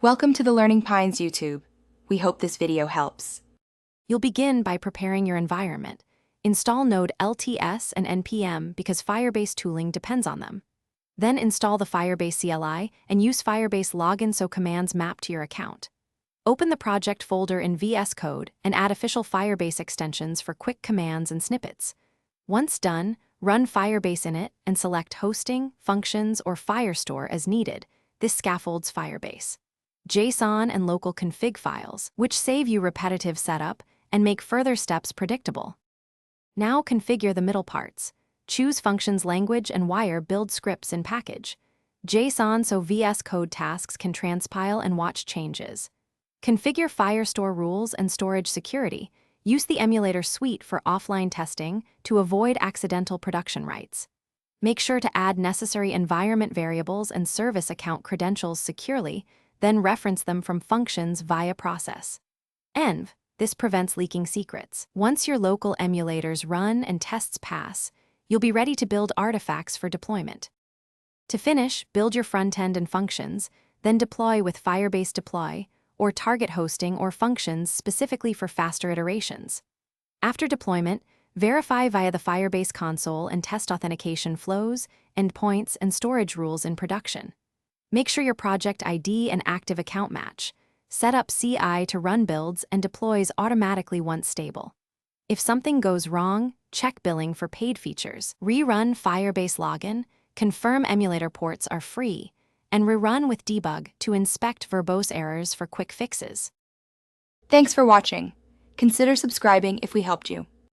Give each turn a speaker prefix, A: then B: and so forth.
A: Welcome to the Learning Pines YouTube. We hope this video helps.
B: You'll begin by preparing your environment. Install Node LTS and NPM because Firebase tooling depends on them. Then install the Firebase CLI and use Firebase login so commands map to your account. Open the project folder in VS Code and add official Firebase extensions for quick commands and snippets. Once done, run Firebase in it and select Hosting, Functions, or Firestore as needed. This scaffolds Firebase. JSON and local config files, which save you repetitive setup and make further steps predictable. Now configure the middle parts. Choose functions language and wire build scripts in package. JSON so VS Code tasks can transpile and watch changes. Configure Firestore rules and storage security. Use the emulator suite for offline testing to avoid accidental production writes. Make sure to add necessary environment variables and service account credentials securely, then reference them from functions via process. Env. This prevents leaking secrets. Once your local emulators run and tests pass, you'll be ready to build artifacts for deployment. To finish, build your front end and functions, then deploy with Firebase Deploy, or target hosting or functions specifically for faster iterations. After deployment, verify via the Firebase console and test authentication flows, endpoints, and storage rules in production. Make sure your project ID and active account match. Set up CI to run builds and deploys automatically once stable. If something goes wrong, check billing for paid features. Rerun Firebase login, confirm emulator ports are free, and rerun with debug to inspect verbose errors for quick fixes.
A: Thanks for watching. Consider subscribing if we helped you.